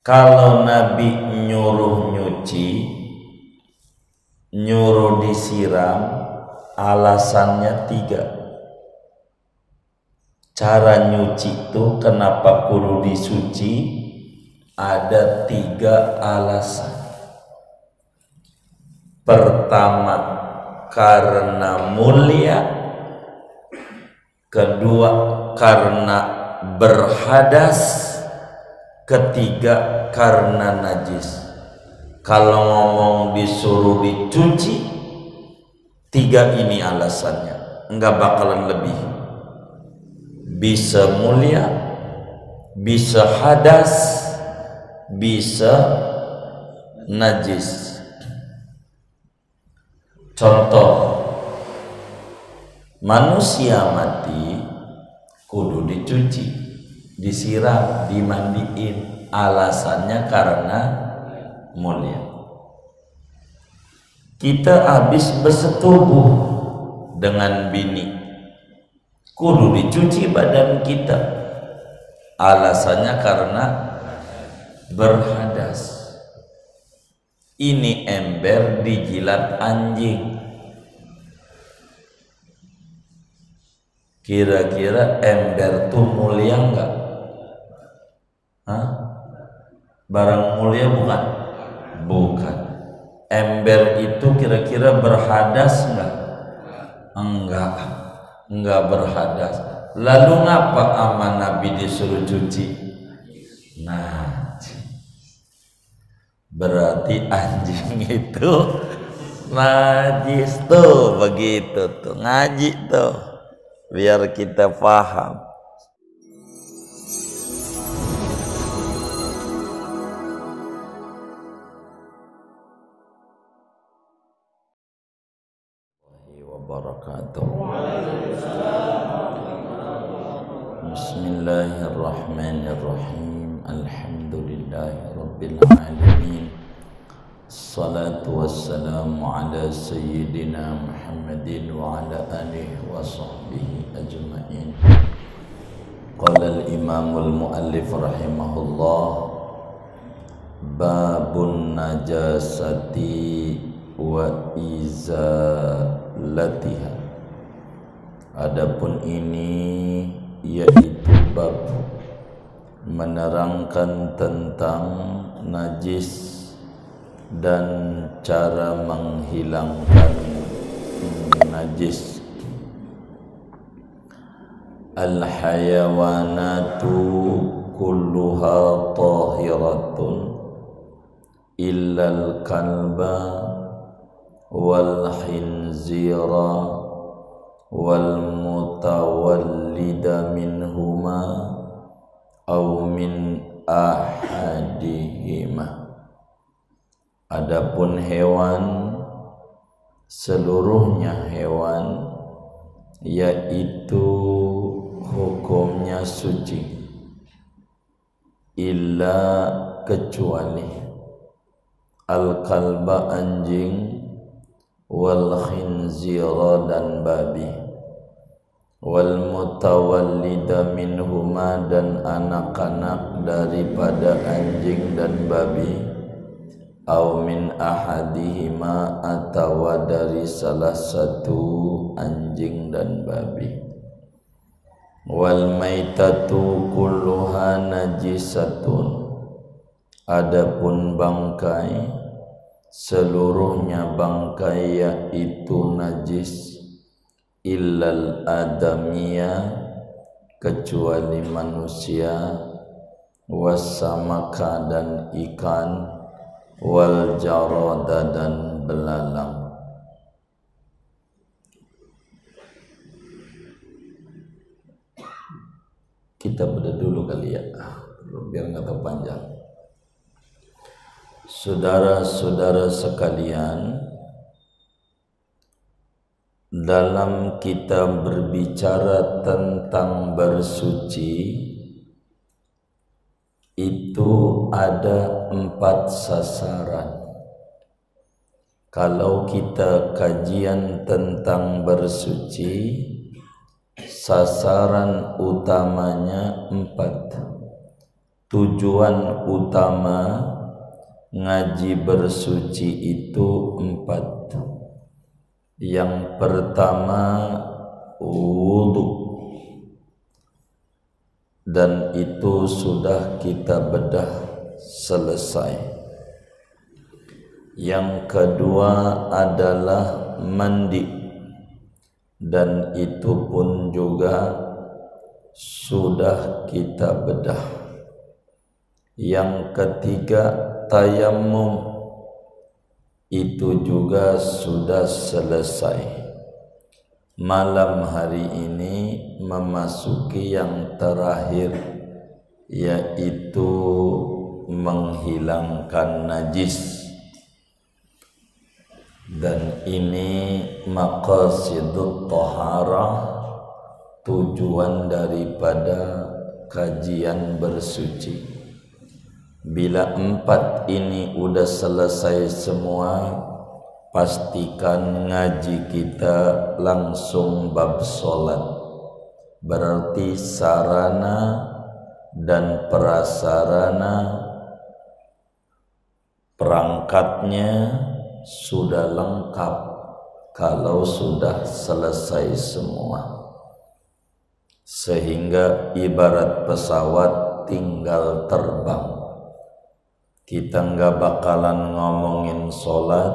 Kalau Nabi nyuruh nyuci, nyuruh disiram, alasannya 3. Cara nyuci itu kenapa kudu disuci? Ada 3 alasan. Pertama, karena mulia. Kedua, karena berhadas. Ketiga, karena najis. Kalau ngomong disuruh dicuci, 3 ini alasannya, enggak bakalan lebih. Bisa mulia, bisa hadas, bisa najis. Contoh, manusia mati kudu dicuci, disiram, dimandiin. Alasannya karena mulia. Kita habis bersetubuh dengan bini, kudu dicuci badan kita. Alasannya karena berhadas. Ini ember dijilat anjing. Kira-kira ember tuh mulia enggak? Hah? Barang mulia bukan? Bukan. Ember itu kira-kira berhadas enggak? Enggak berhadas. Lalu ngapa ama Nabi disuruh cuci? Najis. Berarti anjing itu najis tuh, begitu tuh, ngaji tuh, biar kita paham. Wabarakatuh. Bismillahirrahmanirrahim. Alhamdulillahirabbil alamin. Salatu wassalamu ala sayyidina Muhammadin wa ala alihi wa sahbihi ajma'in. Qala al-imamul muallif rahimahullah, babun najasati wa izalatiha. Adapun ini yaitu bab menerangkan tentang najis dan cara menghilangkan najis. Al-hayawanatu kulluha tahiratun illal kalba wal khinzira wal mutawallida minhuma aw min ahadihima. Adapun hewan, seluruhnya hewan, yaitu hukumnya suci, illa kecuali al-kalba anjing, wal khinzira dan babi, wal mutawallida minhuma dan anak-anak daripada anjing dan babi, au min ahadihima atau dari salah satu anjing dan babi. Wal maitatu kulluha najisatun. Adapun bangkai, seluruhnya bangkai yaitu najis, illal adamiyah, kecuali manusia, wassamaka dan ikan, wal jarada dan belalang. Kita bedah dulu kali ya, biar nggak terpanjang. Saudara-saudara sekalian, dalam kita berbicara tentang bersuci, itu ada 4 sasaran. Kalau kita kajian tentang bersuci, sasaran utamanya 4. tujuan utama ngaji bersuci itu 4. Yang pertama wudu, dan itu sudah kita bedah selesai. Yang kedua adalah mandi, dan itu pun juga sudah kita bedah. Yang ketiga tayammum, itu juga sudah selesai. Malam hari ini memasuki yang terakhir, yaitu menghilangkan najis. Dan ini maqasidut thaharah, tujuan daripada kajian bersuci. Bila 4 ini udah selesai semua, pastikan ngaji kita langsung bab solat. Berarti sarana dan prasarana perangkatnya sudah lengkap kalau sudah selesai semua. Sehingga ibarat pesawat tinggal terbang. Kita nggak bakalan ngomongin sholat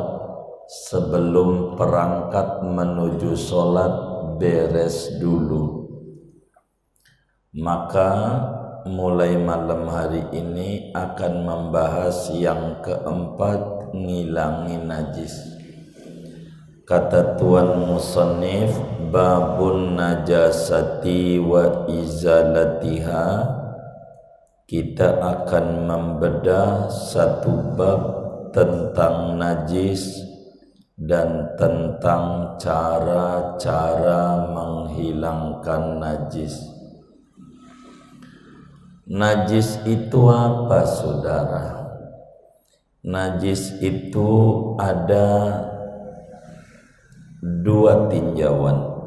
sebelum perangkat menuju sholat beres dulu. Maka mulai malam hari ini akan membahas yang keempat, ngilangin najis. Kata Tuan Musannif, babun najasati wa izalatiha. Kita akan membedah satu bab tentang najis dan tentang cara-cara menghilangkan najis. Najis itu apa, saudara? Najis itu ada 2 tinjauan.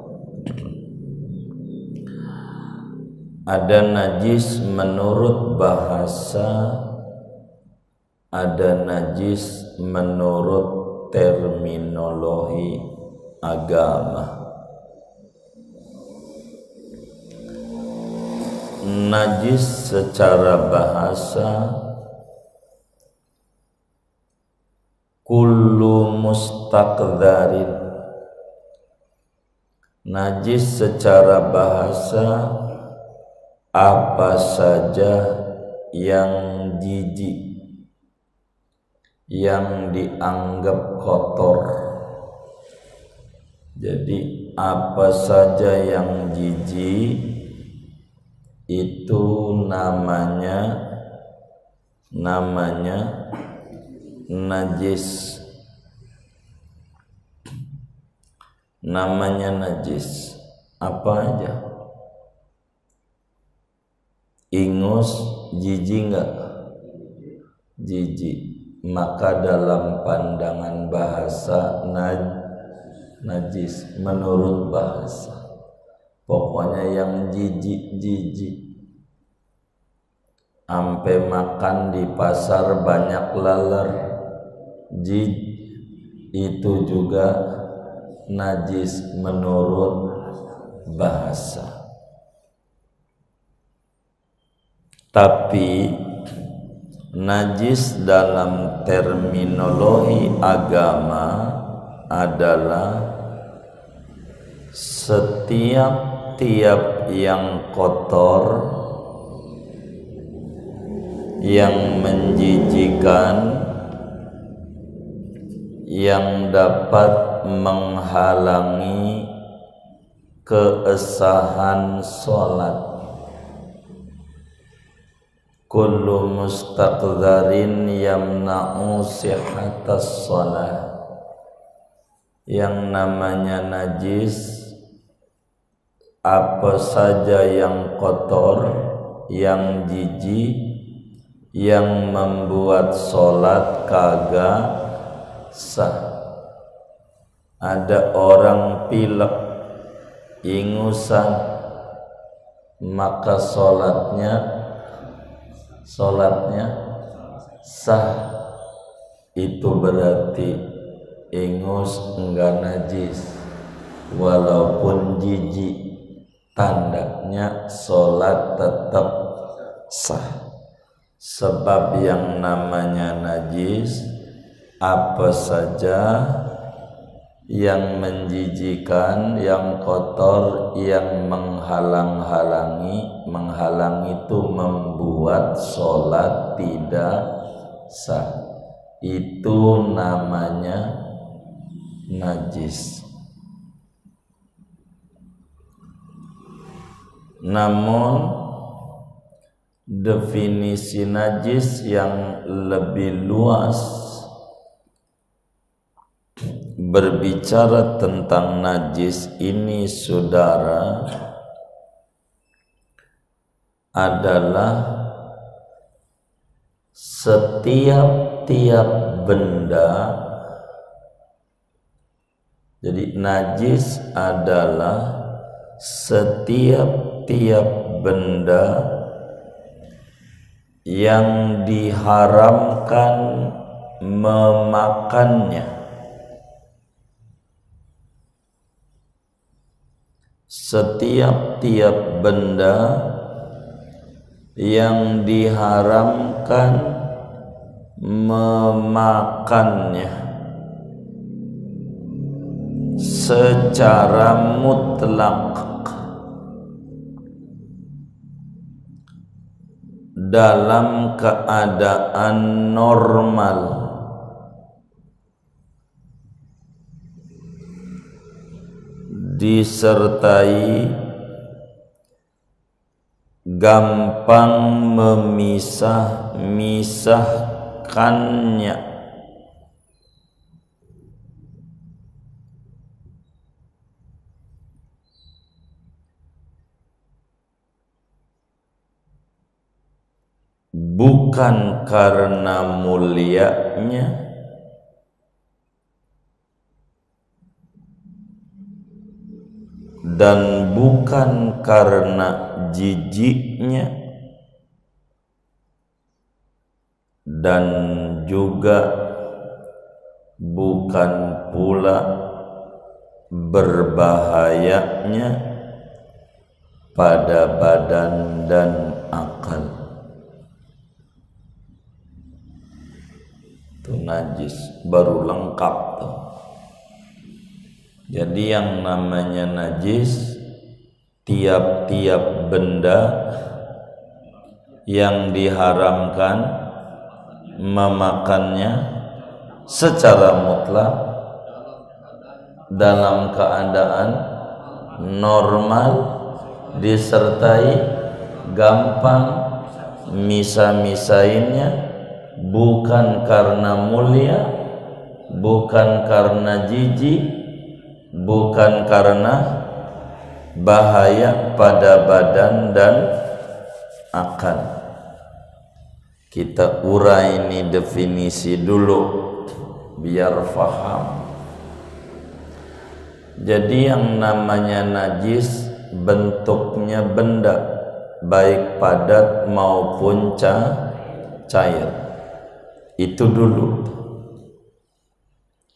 Ada najis menurut bahasa, ada najis menurut terminologi agama. Najis secara bahasa kullu mustaqdharin. Najis secara bahasa apa saja yang jijik, yang dianggap kotor. Jadi apa saja yang jijik itu namanya najis. Namanya najis. Apa aja? Ingus jijik enggak? Jijik. Maka dalam pandangan bahasa najis menurut bahasa, pokoknya yang jijik. Ampe makan di pasar banyak laler, itu juga najis menurut bahasa. Tapi najis dalam terminologi agama adalah setiap yang kotor, yang menjijikan, yang dapat menghalangi keesahan sholat. Kullu mustaqdharin yamna'u sihhatas shalah. Yang namanya najis apa saja yang kotor, yang jijik, yang membuat sholat kagak sah. Ada orang pilek, ingusan, maka sholatnya Sholatnya sah. Itu berarti ingus enggak najis walaupun jijik, tandanya sholat tetap sah. Sebab yang namanya najis apa saja yang menjijikan, yang kotor, yang menghalang-halangi. Menghalang itu membuat sholat tidak sah. Itu namanya najis. Namun definisi najis yang lebih luas berbicara tentang najis ini, saudara, adalah setiap benda. Jadi najis adalah setiap benda yang diharamkan memakannya. Setiap benda yang diharamkan memakannya secara mutlak dalam keadaan normal, disertai gampang memisah-misahkannya. Bukan karena mulianya dan bukan karena jijiknya, dan juga bukan pula berbahayanya pada badan dan akal. Itu najis, baru lengkap tuh. Jadi yang namanya najis, tiap benda yang diharamkan memakannya secara mutlak dalam keadaan normal, disertai gampang misah-misahinnya, bukan karena mulia, bukan karena jijik, bukan karena bahaya pada badan dan akal. Kita urai ini definisi dulu biar faham. Jadi yang namanya najis bentuknya benda, baik padat maupun cair. Itu dulu.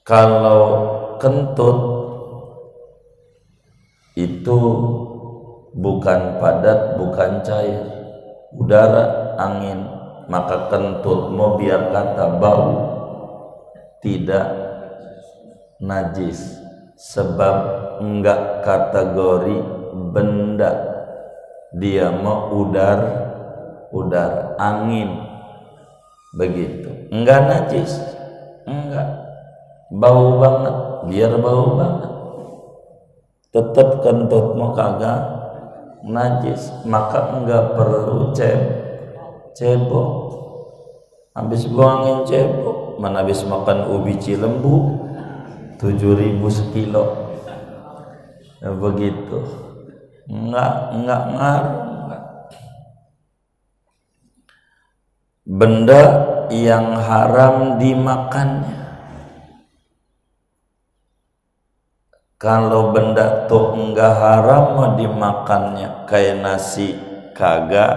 Kalau kentut itu bukan padat, bukan cair, udara, angin, maka kentutmu biar kata bau tidak najis, sebab enggak kategori benda, dia mau udara, angin, begitu, enggak najis, enggak bau banget, biar bau banget, tetap kentutmu kagak najis, maka enggak perlu cebok. Habis buangin cebok, mana habis makan ubi cilembu 7.000 sekilo, ya, begitu, enggak ngaruh. Benda yang haram dimakannya. Kalau benda tuh enggak haram mau dimakannya, kayak nasi kagak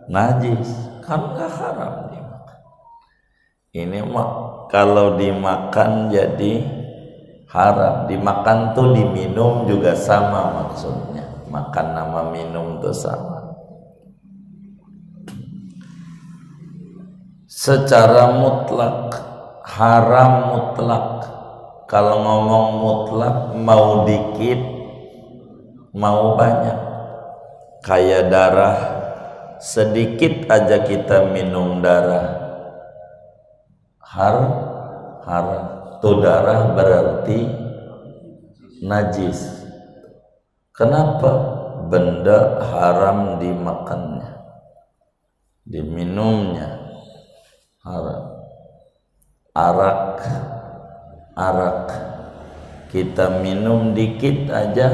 najis, kan nggak haram dimakan. Ini mah kalau dimakan jadi haram. Dimakan tuh diminum juga sama maksudnya. Makan sama minum tuh sama. Secara mutlak haram mutlak. Kalau ngomong mutlak mau dikit mau banyak. Kayak darah, sedikit aja kita minum darah haram. Tuh darah berarti najis. Kenapa? Benda haram dimakannya, diminumnya haram. Arak kita minum dikit aja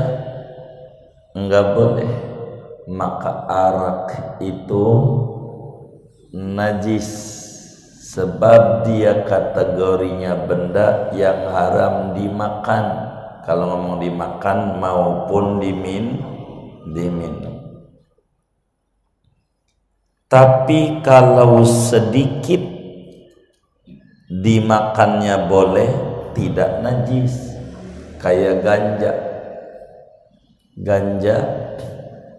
enggak boleh, maka arak itu najis sebab dia kategorinya benda yang haram dimakan. Kalau ngomong dimakan maupun diminum. Tapi kalau sedikit dimakannya boleh, tidak najis. Kayak ganja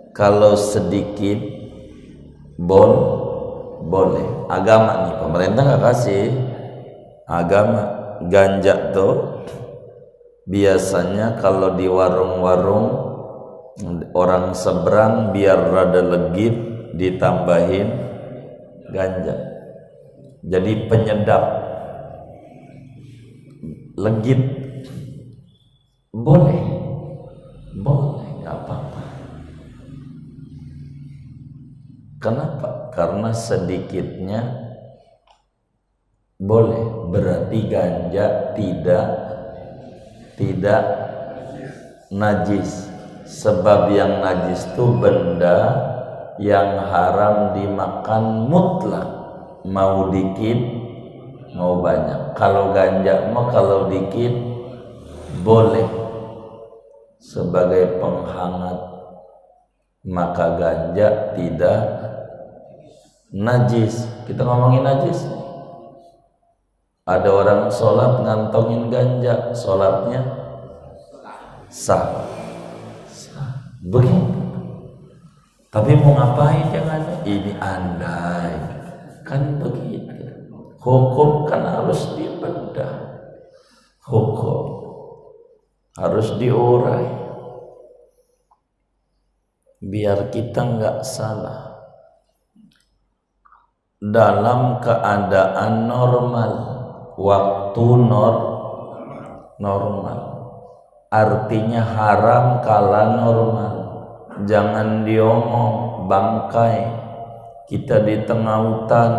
kalau sedikit boleh. Agama nih, pemerintah nggak kasih. Agama ganja tuh biasanya kalau di warung-warung orang seberang biar rada legit ditambahin ganja, jadi penyedap legit. Boleh nggak apa-apa. Kenapa? Karena sedikitnya boleh, berarti ganja tidak najis. Sebab yang najis itu benda yang haram dimakan mutlak, mau dikit mau banyak. Kalau ganja mah kalau dikit boleh sebagai penghangat, maka ganja tidak najis. Kita ngomongin najis, ada orang sholat ngantongin ganja, sholatnya sah. Begitu. Tapi mau ngapain jangan? Ini andai kan begitu. Hukum kan harus dibedah, hukum harus diurai biar kita nggak salah. Dalam keadaan normal, waktu normal, artinya haram kala normal. Jangan diomong bangkai. Kita di tengah hutan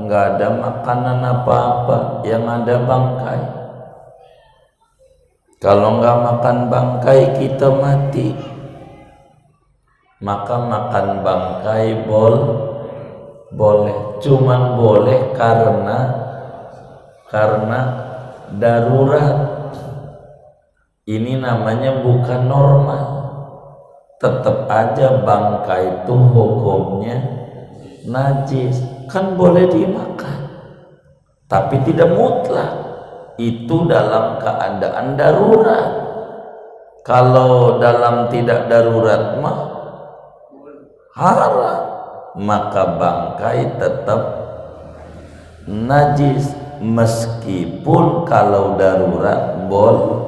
nggak ada makanan apa-apa, yang ada bangkai. Kalau nggak makan bangkai kita mati. Maka makan bangkai boleh, cuman boleh karena darurat. Ini namanya bukan normal. Tetap aja bangkai itu hukumnya najis, kan boleh dimakan, tapi tidak mutlak. Itu dalam keadaan darurat. Kalau dalam tidak darurat mah haram, maka bangkai tetap najis, meskipun kalau darurat boleh.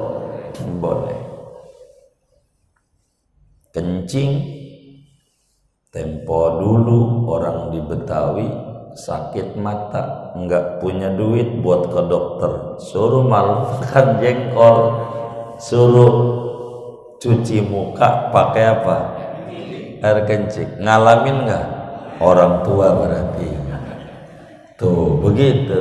Kencing tempo dulu orang di Betawi sakit mata, nggak punya duit buat ke dokter, suruh makan jengkol, suruh cuci muka pakai apa? Air kencing. Ngalamin nggak? Orang tua berarti. Tuh begitu.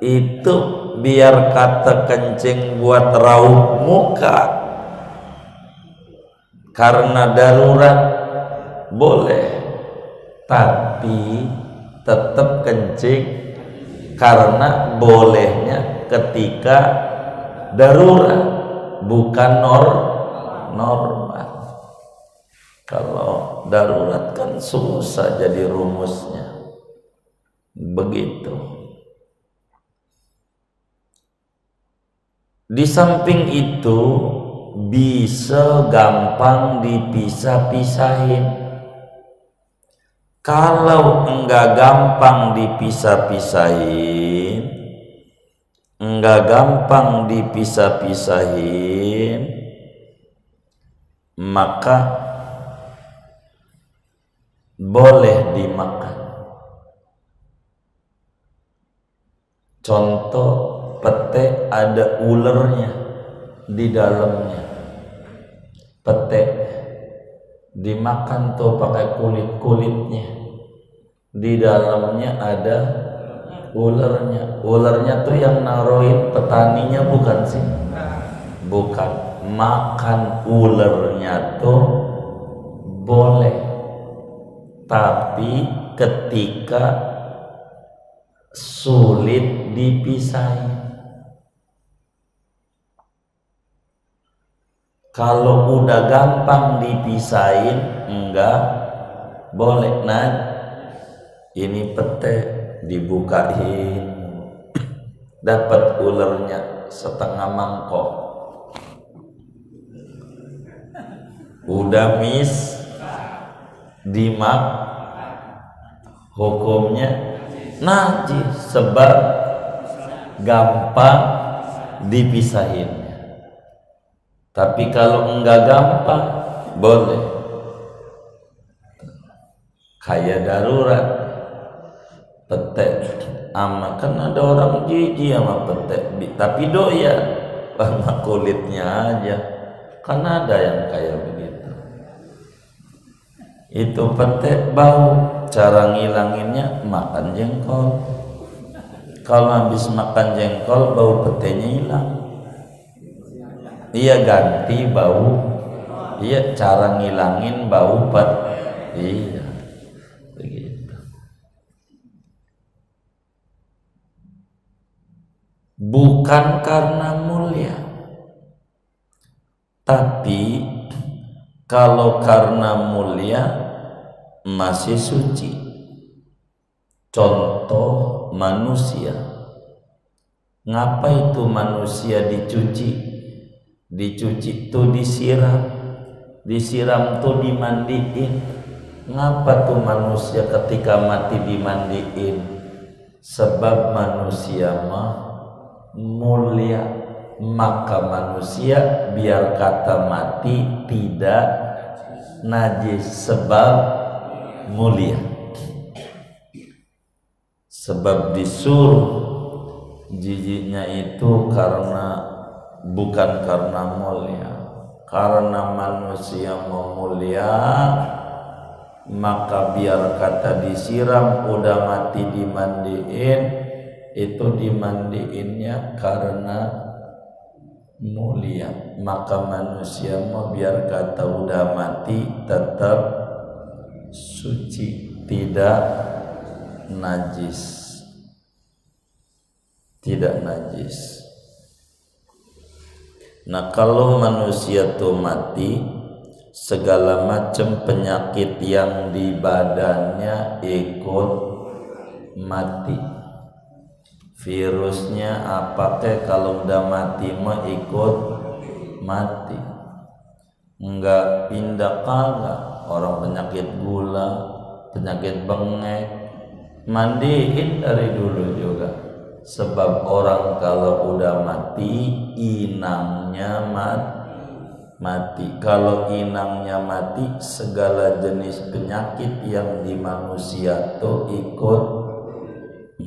Itu biar kata kencing buat raup muka, karena darurat boleh, tapi tetap kencing karena bolehnya ketika darurat, bukan normal. Kalau darurat kan susah jadi rumusnya. begitu. Di samping itu bisa gampang dipisah-pisahin. Kalau enggak gampang dipisah-pisahin, maka boleh dimakan. Contoh, pete ada ulernya di dalamnya. Pete dimakan tuh pakai kulitnya, di dalamnya ada ulernya tuh yang naroin petaninya bukan sih, bukan. Makan ulernya tuh boleh, tapi ketika sulit dipisahin. Kalau udah gampang dipisahin enggak boleh. Nah, ini pete dibukain, dapat ulernya setengah mangkok, udah dimak, hukumnya najis sebab gampang dipisahin. Tapi kalau enggak gampang boleh. Kayak darurat pete, kan ada orang jijik sama pete, tapi doyan sama kulitnya aja. Kan ada yang kayak begitu. Itu pete bau, cara ngilanginnya makan jengkol. Kalau habis makan jengkol bau petenya hilang, iya ganti bau, iya cara ngilangin bau iya begitu. Bukan karena mulia, tapi kalau karena mulia masih suci. Contoh manusia, ngapa itu manusia dicuci? Dicuci tuh disiram tuh dimandiin. Ngapa tuh manusia ketika mati dimandiin? Sebab manusia mah mulia, maka manusia biar kata mati tidak najis sebab mulia. Sebab disuruh jijiknya itu bukan karena mulia. Karena manusia mau mulia, maka biar kata disiram udah mati dimandiin, itu dimandiinnya karena mulia. Maka manusia mau biar kata udah mati tetap suci, tidak najis, tidak najis. Nah, kalau manusia tuh mati, segala macam penyakit yang di badannya ikut mati. Virusnya apa kalau udah mati mah ikut mati. Enggak pindah kagak. Orang penyakit gula, penyakit bengek, mandiin dari dulu juga. Sebab orang kalau udah mati, inangnya mati. Kalau inangnya mati, segala jenis penyakit yang di manusia tuh ikut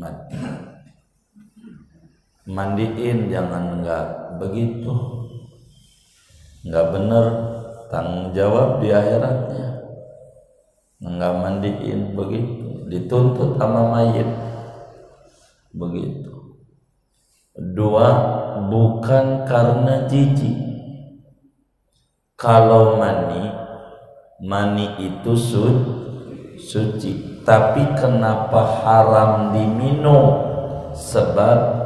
mati. Mandiin, jangan enggak begitu, enggak bener, tanggung jawab di akhiratnya. Enggak mandiin begitu, dituntut sama mayit begitu. Dua, bukan karena jijik. Kalau mani itu suci, tapi kenapa haram diminum? Sebab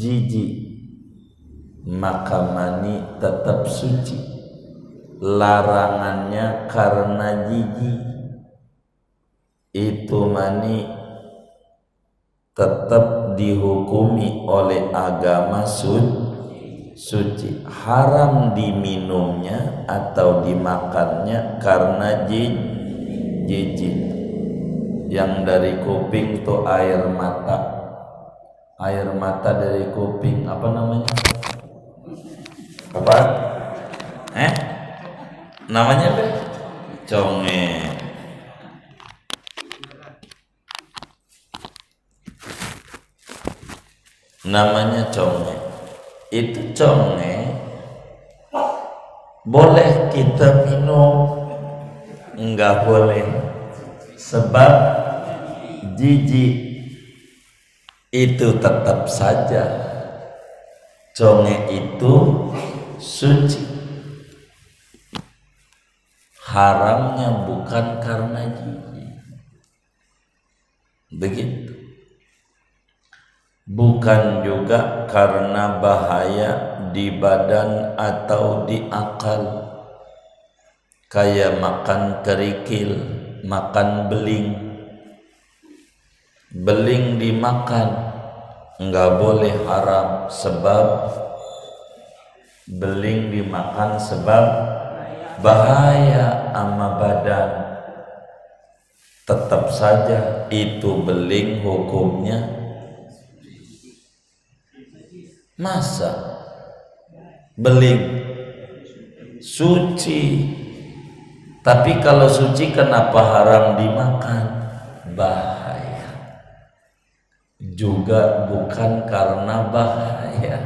jijik, maka mani tetap suci. Larangannya karena jijik, itu mani tetap dihukumi oleh agama suci. Haram diminumnya atau dimakannya karena jijik. Yang dari kuping tuh air mata. Air mata dari kuping apa namanya? Apa? Namanya apa? Conge. Namanya conge. Itu conge boleh kita minum, enggak boleh sebab jijik. Itu tetap saja conge itu suci. Haramnya bukan karena jijik. Begitu. Bukan juga karena bahaya di badan atau di akal, kayak makan kerikil, makan beling. Beling dimakan enggak boleh, haram, sebab beling dimakan sebab bahaya sama badan. Tetap saja itu beling hukumnya masa beling suci. Tapi kalau suci kenapa haram dimakan? Bahaya. Juga bukan karena bahaya.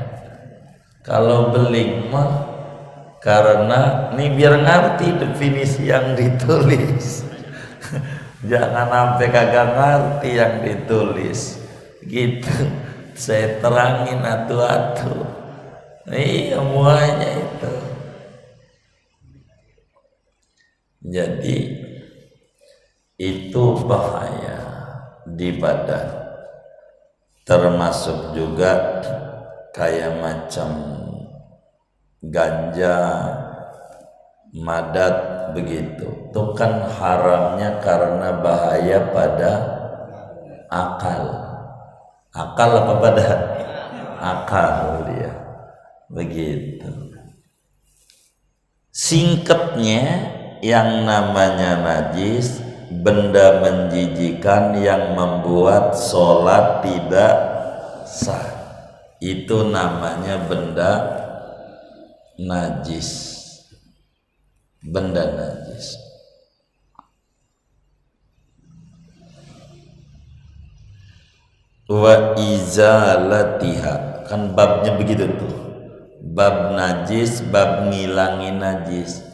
Kalau beling mah karena ini biar ngerti definisi yang ditulis. Jangan sampai kagak ngerti yang ditulis gitu. Saya terangin atu-atu. Iya, semuanya itu. Jadi itu bahaya di badan. Termasuk juga kayak macam ganja, madat begitu. Itu kan haramnya karena bahaya pada akal. Akal apa badan? Akal dia. Begitu. Singkatnya, yang namanya najis, benda menjijikan yang membuat sholat tidak sah. Itu namanya benda najis. Benda najis. Wa izalatiha, kan babnya begitu tuh, bab najis, bab ngilangin najis.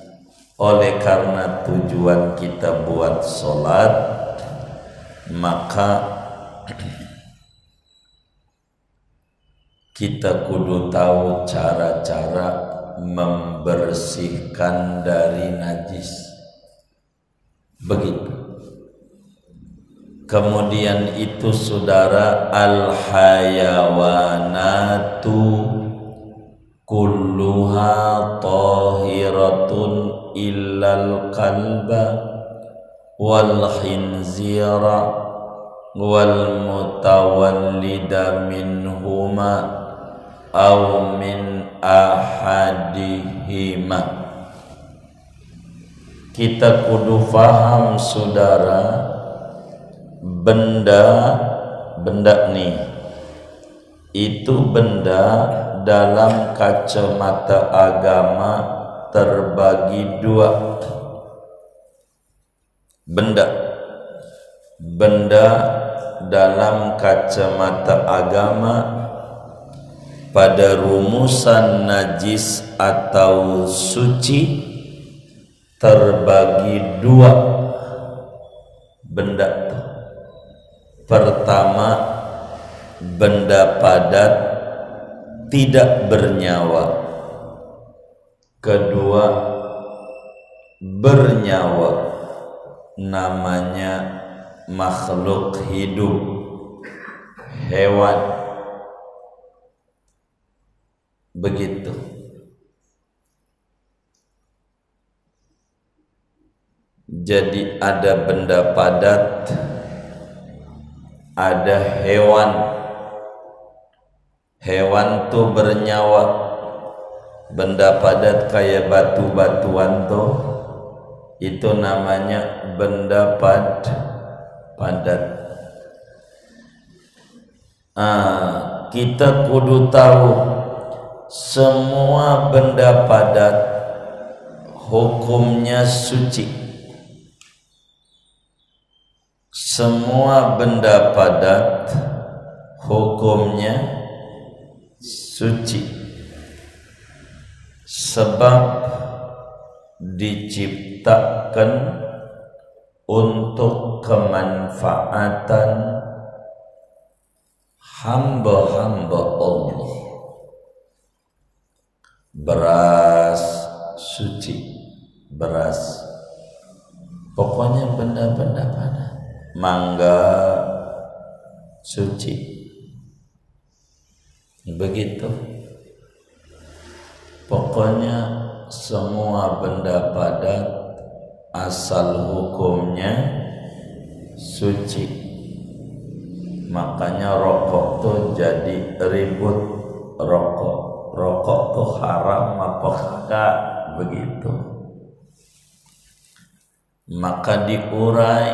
Oleh karena tujuan kita buat sholat, maka kita kudu tahu cara-cara membersihkan dari najis. Begitu. Kemudian itu saudara, al-hayawanatu kulluha tahiratun illal qalba wal khinzira wal mutawallida minhuma aw min ahadihima. Kita kudu faham saudara, benda nih itu benda dalam kacamata agama terbagi dua. Benda dalam kacamata agama pada rumusan najis atau suci terbagi dua benda tuh. Pertama, benda padat tidak bernyawa. Kedua, bernyawa, namanya makhluk hidup, hewan. Begitu. Jadi ada benda padat, ada hewan. Hewan tuh bernyawa, benda padat kayak batu-batuan tuh, itu namanya benda padat. Kita kudu tahu semua benda padat hukumnya suci. Semua benda padat hukumnya suci, sebab diciptakan untuk kemanfaatan hamba-hamba Allah. Beras suci, beras, pokoknya benda-benda padat. Mangga suci, begitu. Pokoknya semua benda padat asal hukumnya suci. Makanya rokok tuh jadi ribut. Rokok tuh haram apa kagak, begitu. Maka diurai,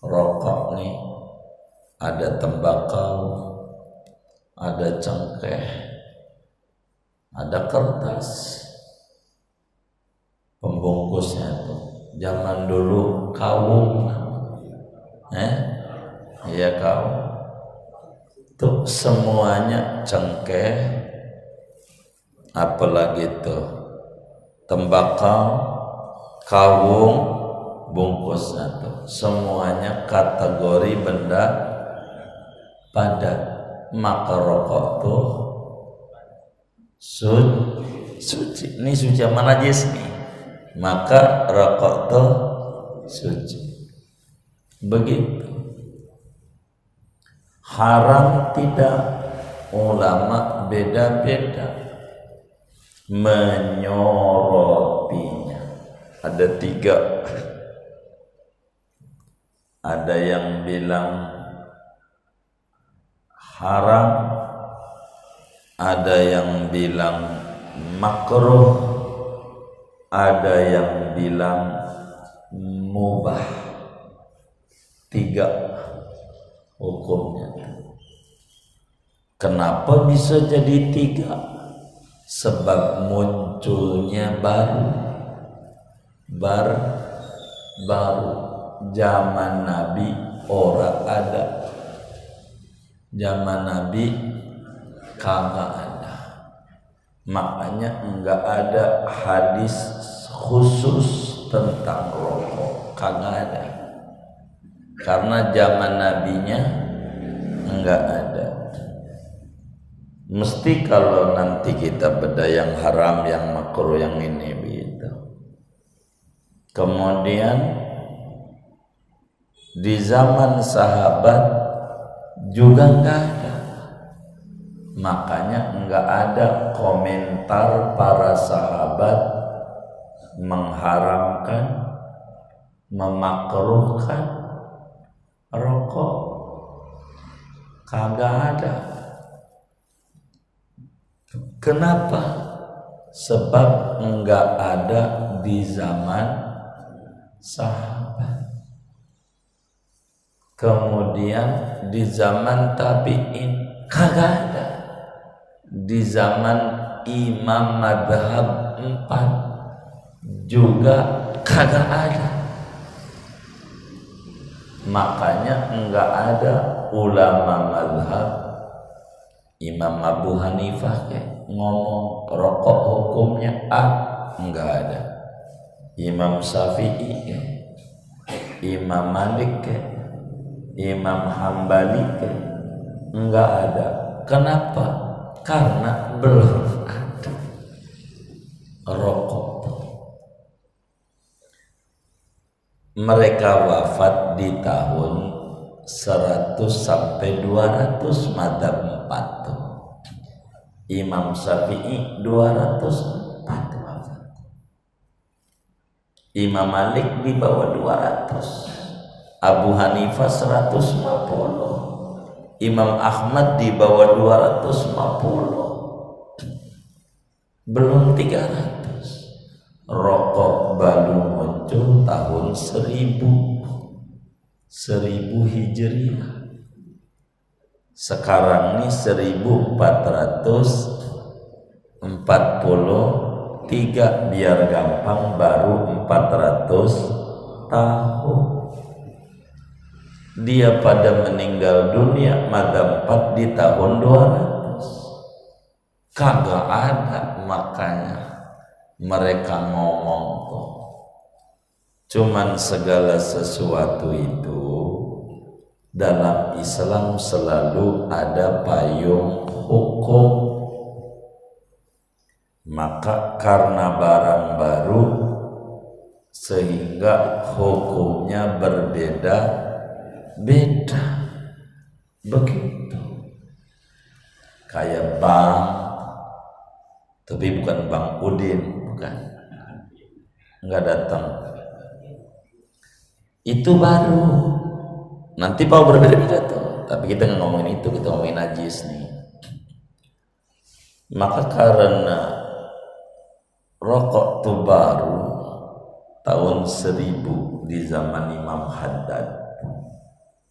rokok nih ada tembakau, ada cengkeh, ada kertas pembungkusnya tuh. Zaman dulu kawung, iya kawung tuh semuanya cengkeh, apalagi tuh tembakau, kawung, bungkusnya tuh semuanya kategori benda padat. Maka rokok tuh suci. Ini suci sama najis nih, maka rokok tuh suci. Begitu. Haram tidak, ulama beda-beda menyorotinya. Ada 3. Ada yang bilang haram, ada yang bilang makruh, ada yang bilang mubah. 3 hukumnya. Kenapa bisa jadi 3? Sebab munculnya baru. Zaman Nabi ora ada, zaman Nabi kagak ada. Makanya enggak ada hadis khusus tentang rokok, kagak ada. Karena zaman nabinya enggak ada. Mesti kalau nanti kita beda yang haram, yang makruh, yang ini begitu. Kemudian di zaman sahabat juga enggak ada. Makanya enggak ada komentar para sahabat mengharamkan, memakruhkan rokok, kagak ada. Kenapa? Sebab enggak ada di zaman sahabat. Kemudian di zaman tabi'in kagak ada. Di zaman imam madhab 4 juga kagak ada. Makanya enggak ada ulama madhab Imam Abu Hanifah ngomong rokok hukumnya enggak ada. Imam Syafi'i, Imam Malik, Imam Hambali enggak ada. Kenapa? Karena belum ada rokok. Mereka wafat di tahun 100 sampai 200 madhab 4 tuh. Imam Syafi'i 204 wafat. Imam Malik di bawah 200. Abu Hanifah 150, Imam Ahmad di bawah 250, belum 300. Rokok baru muncul tahun 1000 Hijriah. Sekarang ini 1443, biar gampang baru 400 tahun. Dia pada meninggal dunia madzhab 4 di tahun 200. Kagak ada, makanya mereka ngomong tuh. Cuman segala sesuatu itu dalam Islam selalu ada payung hukum. Maka karena barang baru sehingga hukumnya berbeda-beda. Begitu. Kayak bank, tapi bukan Bang Udin, bukan. Enggak datang. Itu baru. Nanti mau berbeda-beda tuh. Tapi kita nggak ngomongin itu, kita ngomongin najis nih. Maka karena rokok tuh baru tahun 1000 di zaman Imam Haddad,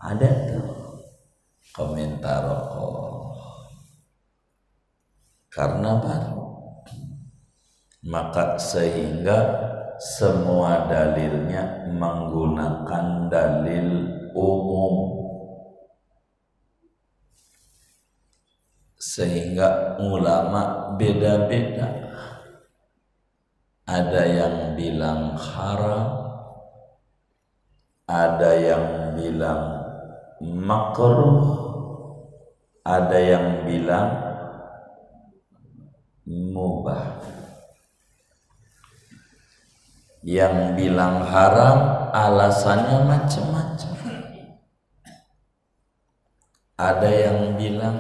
ada tuh komentar rokok karena baru. Maka sehingga semua dalilnya menggunakan dalil umum, sehingga ulama beda-beda. Ada yang bilang haram, ada yang bilang makruh, ada yang bilang mubah. Yang bilang haram alasannya macam-macam. Ada yang bilang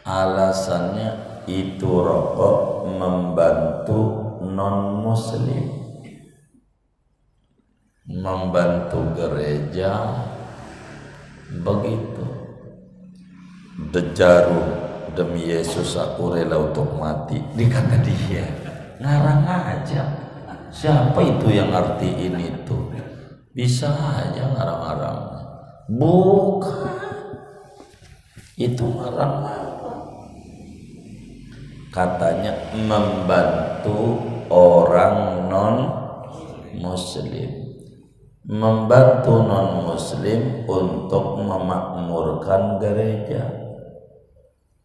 alasannya itu rokok membantu non-muslim, membantu gereja. Begitu. Dejaru, demi Yesus aku rela untuk mati, dikata dia. Ngarang aja. Siapa itu yang artiin itu? Bisa aja ngarang-ngarang. Bukan. Itu ngarang-ngarang. Katanya membantu orang non-muslim. Membantu non-muslim untuk memakmurkan gereja.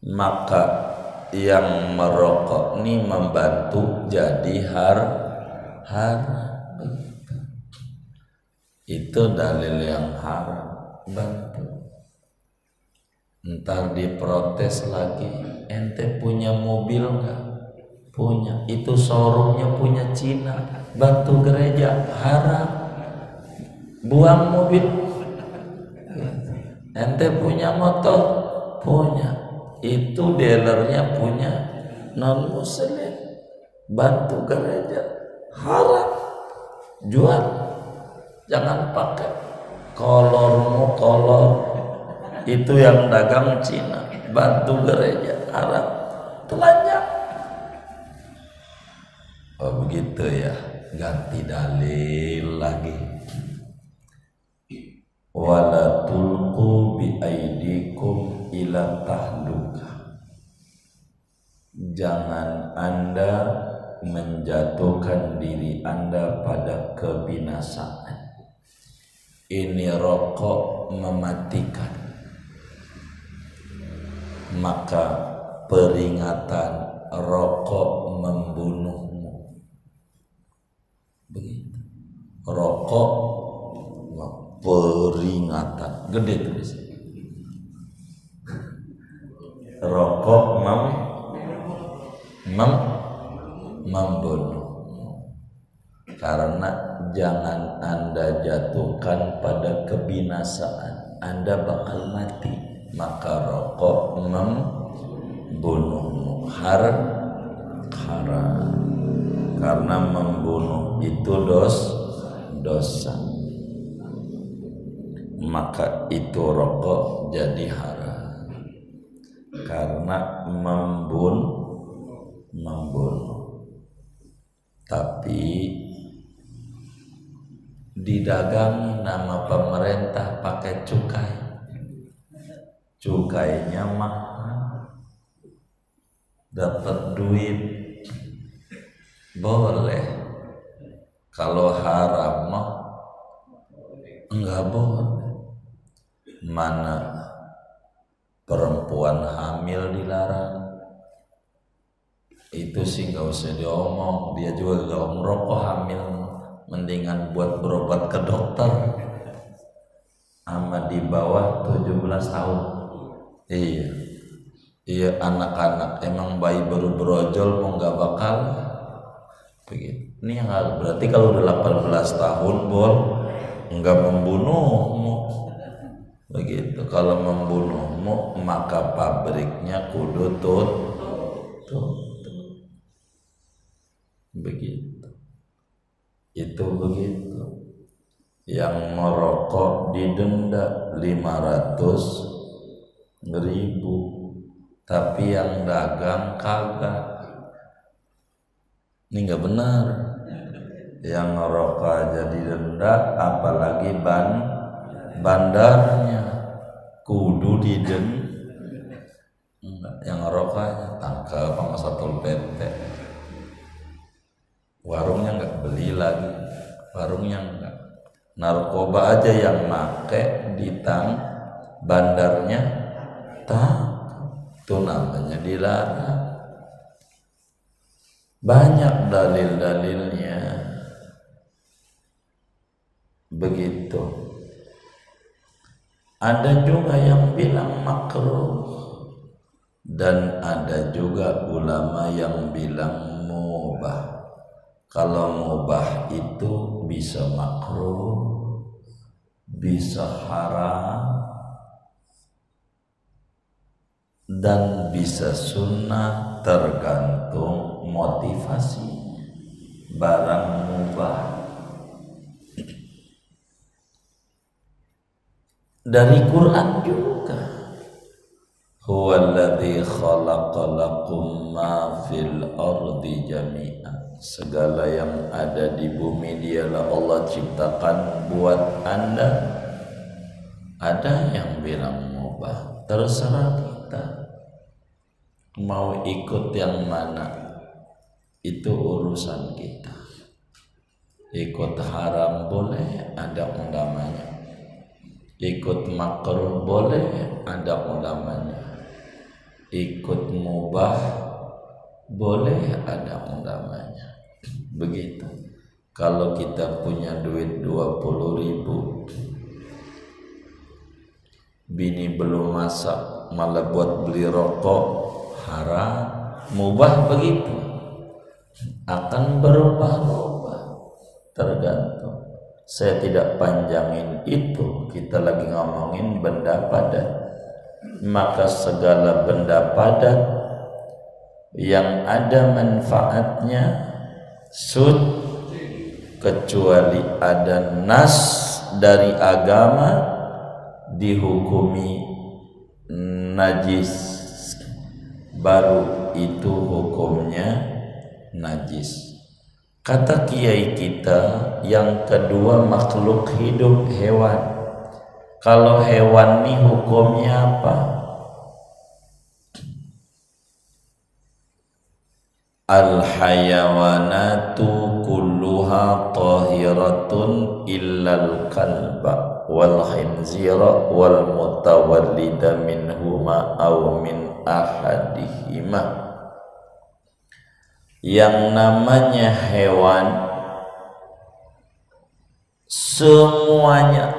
Maka yang merokok ini membantu jadi haram. Itu dalil yang haram, bantu. Ntar diprotes lagi, ente punya mobil nggak? Punya. Itu showroomnya punya Cina, bantu gereja, haram. Buang mobil. Ente punya motor? Punya. Itu dealernya punya non-muslim, bantu gereja, haram. Jual. Jangan pakai. Kolormu kolor. Itu yang dagang Cina, bantu gereja, haram. Telanjang. Oh begitu ya. Ganti dalil lagi. Wala tulqu bi aidikum ila tahluka. Jangan Anda menjatuhkan diri Anda pada kebinasaan. Ini rokok mematikan. Maka peringatan rokok membunuhmu. Begitu. Rokok peringatan. Gede tulis. Rokok membunuh. Karena jangan Anda jatuhkan pada kebinasaan. Anda bakal mati. Maka rokok membunuhmu. Haram. Karena membunuh itu dosa. maka itu rokok jadi haram karena membunuh. Tapi didagang nama pemerintah pakai cukai, cukainya mahal, dapat duit boleh. Kalau haram mah enggak boleh. Mana perempuan hamil dilarang, itu sih nggak usah diomong. Dia juga nggak merokok hamil, mendingan buat berobat ke dokter. Sama di bawah 17 tahun. Iya anak-anak, emang bayi baru berojol mau nggak bakal begitu. Ini yang berarti kalau udah 18 tahun bol nggak membunuhmu begitu. Kalau membunuhmu maka pabriknya kudu tutup. Begitu. Itu begitu. Yang merokok didenda 500.000, tapi yang dagang kagak. Ini nggak benar. Yang ngerokok aja didenda, apalagi bandarnya kudu didenda. Yang ngerokok aja tangkap sama Satpol PP. Warungnya nggak beli lagi, warungnya nggak. Narkoba aja yang make ditang, bandarnya itu namanya dilarang. Banyak dalil-dalilnya begitu. Ada juga yang bilang makruh dan ada juga ulama yang bilang mubah. Kalau mubah itu bisa makruh, bisa haram, dan bisa sunnah, tergantung motivasi. Barang mubah dari Quran juga, huwallazi khalaqa lakum ma fil ardi jami'an, segala yang ada di bumi dialah Allah ciptakan buat Anda. Ada yang bilang mubah, terserah kita mau ikut yang mana, itu urusan kita. Ikut haram boleh, ada undamanya. Ikut makruh boleh, ada undamanya. Ikut mubah boleh, ada undamanya. Begitu. Kalau kita punya duit 20.000, bini belum masak malah buat beli rokok, haram. Mubah begitu, akan berubah-ubah, tergantung. Saya tidak panjangin itu, kita lagi ngomongin benda padat. Maka segala benda padat yang ada manfaatnya kecuali ada nas dari agama dihukumi najis, baru itu hukumnya najis. Kata kiai kita yang kedua makhluk hidup, hewan. Kalau hewan nih hukumnya apa? Al hayawanatu kulluha tahiratun illal kalba wal khinzira wal mutawallida minhuma aw min ahadihima. Yang namanya hewan semuanya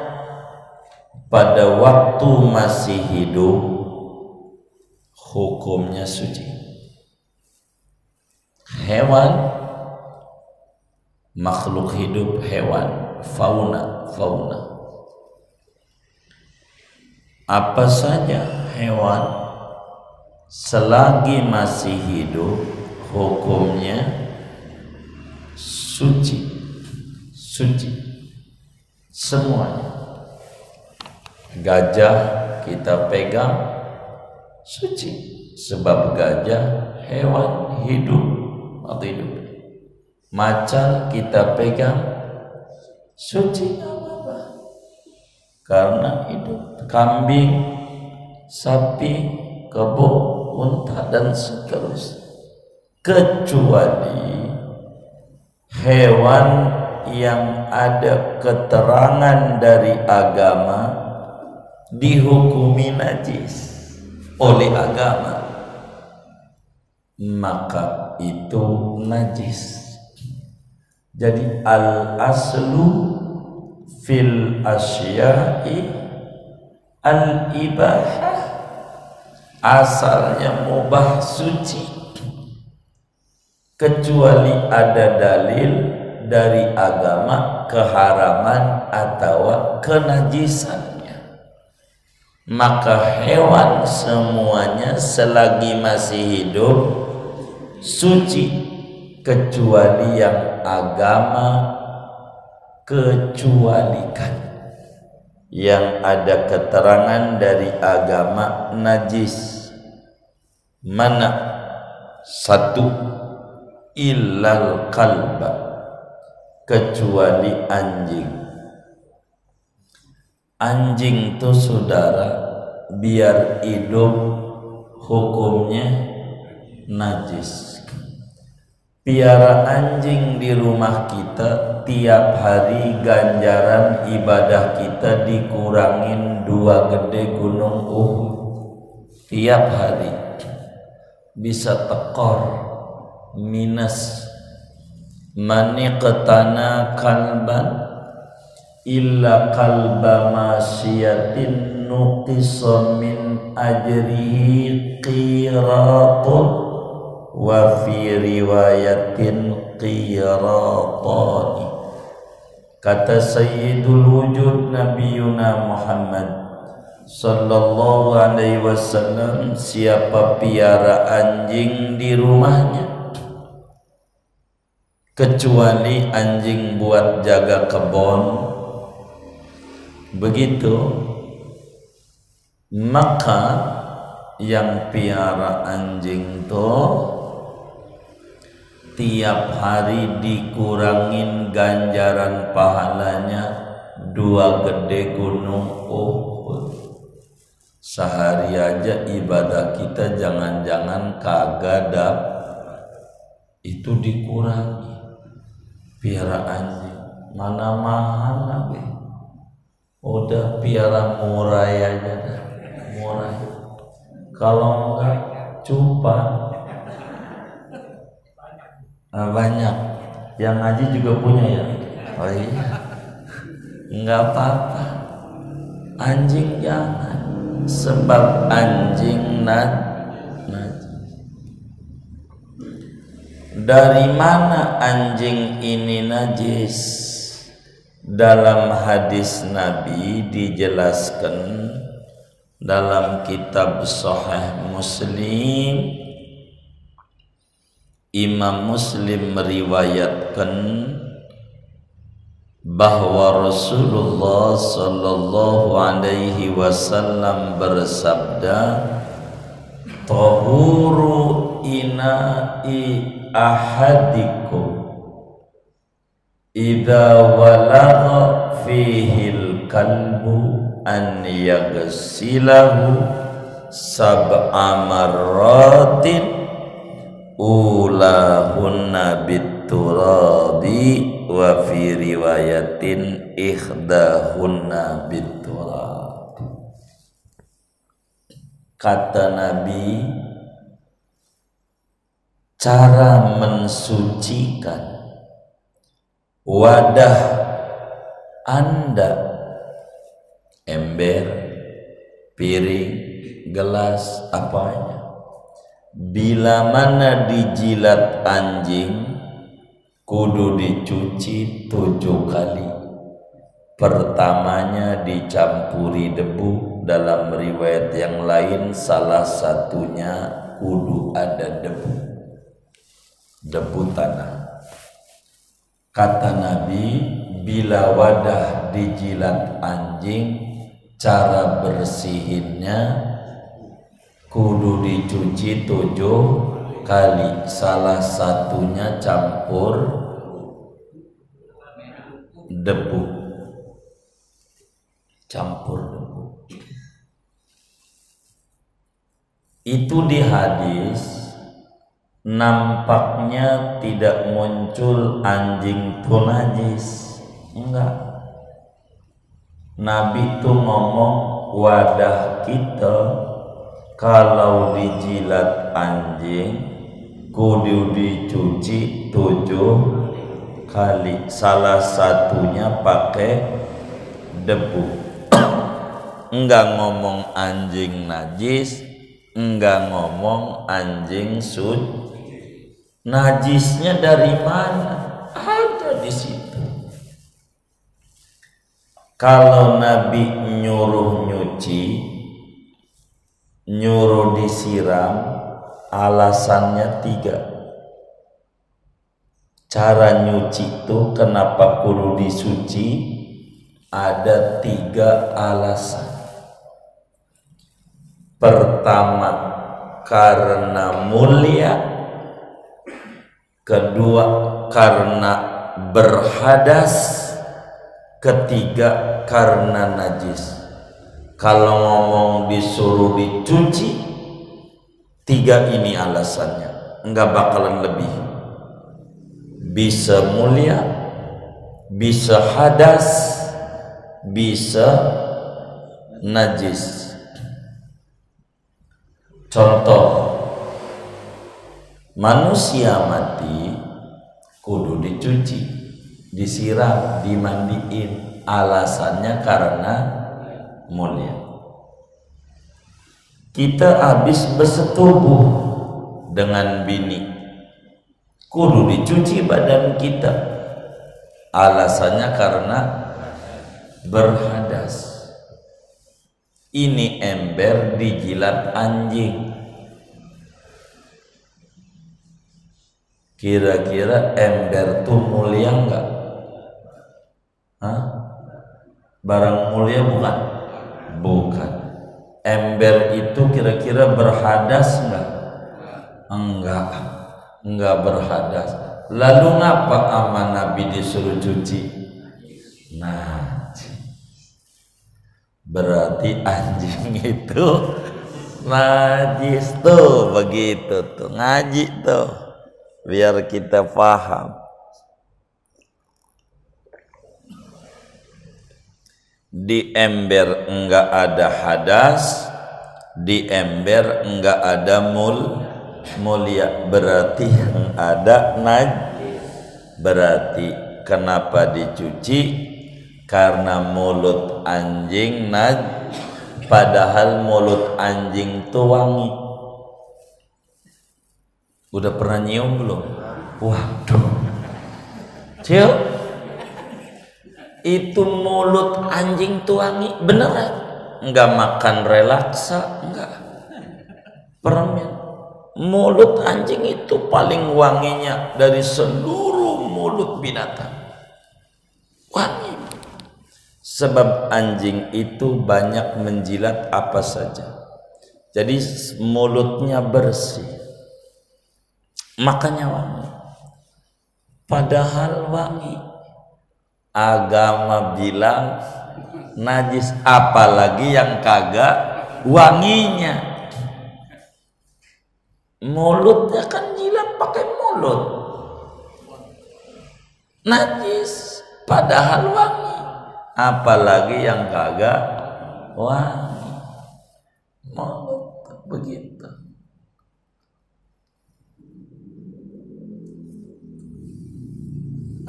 pada waktu masih hidup hukumnya suci. Hewan, makhluk hidup, hewan, fauna. Apa saja hewan selagi masih hidup hukumnya suci semuanya. Gajah kita pegang suci, sebab gajah hewan hidup atau hidup. Macan kita pegang suci, karena hidup. Kambing, sapi, kebo, unta dan seterusnya. Kecuali hewan yang ada keterangan dari agama dihukumi najis oleh agama, maka itu najis. Jadi al-aslu fil asya'i al-ibahah, asalnya mubah suci, kecuali ada dalil dari agama keharaman atau kenajisannya. Maka hewan semuanya selagi masih hidup suci, kecuali yang agama kecualikan, yang ada keterangan dari agama najis. Mana? Satu, illal kalba, kecuali anjing. Anjing itu saudara, biar hidup hukumnya najis. Piara anjing di rumah kita, tiap hari ganjaran ibadah kita dikurangin 2 gede gunung Uhud. Tiap hari bisa tekor minus. Maniqtana kalban illa kalba masyiatin nuqisa min ajrihi qiratun wa fi riwayatin qiratani. Kata Sayyidul Wujud Nabiyuna Muhammad sallallahu alaihi wasallam, siapa piara anjing di rumahnya, kecuali anjing buat jaga kebun, begitu, maka yang piara anjing tuh tiap hari dikurangin ganjaran pahalanya 2 gede gunung Uhud. Sehari aja ibadah kita jangan-jangan kagak itu dikurangi. Piara anjing mana mahal lagi, udah piara murah aja dah, murah. Kalau enggak cupang. Banyak yang ngaji juga punya ya. Oh iya, enggak apa-apa, anjing jangan, sebab anjing najis. Dari mana anjing ini najis? Dalam hadis Nabi dijelaskan dalam kitab Sahih Muslim. Imam Muslim meriwayatkan bahwa Rasulullah sallallahu alaihi wasallam bersabda, tahuru ina'i ahadikum idza walagha fihil kalbu an yaghsilahu sab'a marratin ulahunna biturabi wa fi riwayatin ikhdahunna biturab. Kata Nabi, cara mensucikan wadah Anda, ember, piring, gelas, apanya, bila mana dijilat anjing kudu dicuci 7 kali. Pertamanya dicampuri debu, dalam riwayat yang lain salah satunya kudu ada debu tanah. Kata Nabi, bila wadah dijilat anjing cara bersihinnya kudu dicuci 7 kali, salah satunya campur debu. Itu di hadis nampaknya tidak muncul anjing itu najis, enggak. Nabi tuh ngomong wadah kita kalau dijilat anjing kudu dicuci 7 kali, salah satunya pakai debu. Enggak ngomong anjing najis, enggak ngomong anjing najisnya dari mana? Ada di situ. Kalau Nabi nyuruh nyuci, nyuruh disiram, alasannya 3. Cara nyuci itu kenapa kudu disuci? Ada 3 alasan. Pertama, karena mulia. Kedua, karena berhadas. Ketiga, karena najis. Kalau ngomong disuruh dicuci, 3 ini alasannya, enggak bakalan lebih. Bisa mulia, bisa hadas, bisa najis. Contoh, manusia mati kudu dicuci, disiram, dimandiin. Alasannya karena mulia. Kita habis bersetubuh dengan bini, kudu dicuci badan kita. Alasannya karena berhadas. Ini ember dijilat anjing. Kira-kira ember tuh mulia enggak? Hah? Barang mulia bukan? Bukan. Ember itu kira-kira berhadas enggak? Enggak berhadas. Lalu ngapa ama Nabi disuruh cuci? Nah, berarti anjing itu najis tuh, begitu tuh, ngaji tuh, biar kita paham. Di ember enggak ada hadas, di ember enggak ada mulia, berarti yang ada najis. Berarti kenapa dicuci? Karena mulut anjing najis, padahal mulut anjing itu wangi. Udah pernah nyium belum? Waduh, Cil, itu mulut anjing itu wangi beneran. Enggak makan relaksa, enggak permen. Mulut anjing itu paling wanginya dari seluruh mulut binatang. Wangi. Sebab anjing itu banyak menjilat apa saja. Jadi mulutnya bersih. Makanya wangi. Padahal wangi. Agama bilang najis, apalagi yang kagak wanginya. Mulutnya kan jilat pakai mulut. Najis, padahal wangi. Apalagi yang kagak wangi. Mulut begitu.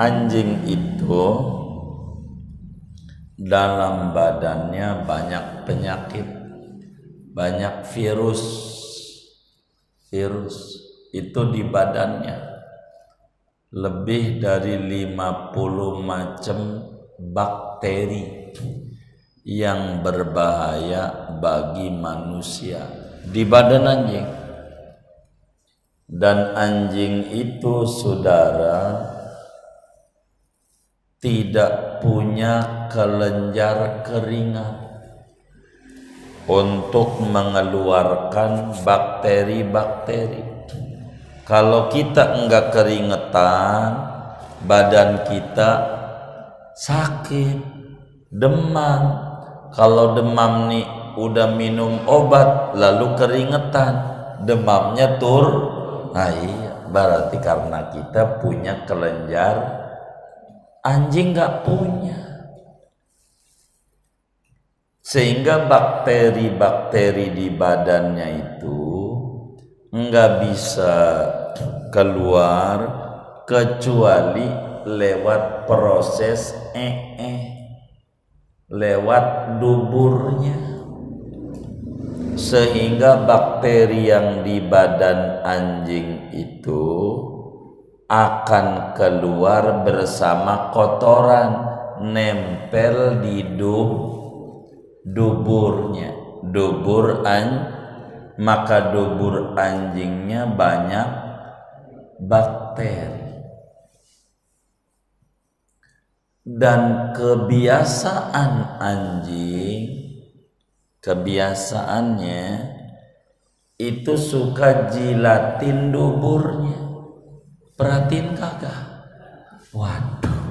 Anjing itu dalam badannya banyak penyakit, banyak virus itu di badannya. Lebih dari 50 macam bakteri yang berbahaya bagi manusia di badan anjing. Dan anjing itu, saudara, tidak punya kelenjar keringat. untuk mengeluarkan bakteri-bakteri. Kalau kita enggak keringetan, badan kita sakit, demam. Kalau demam nih udah minum obat lalu keringetan, demamnya nah iya, berarti karena kita punya kelenjar, anjing nggak punya, sehingga bakteri-bakteri di badannya itu nggak bisa keluar kecuali lewat proses lewat duburnya, sehingga bakteri yang di badan anjing itu akan keluar bersama kotoran, nempel di duburnya, maka dubur anjingnya banyak bakteri. Dan kebiasaan anjing, kebiasaannya itu suka jilatin duburnya. Perhatiin kagak? Waduh,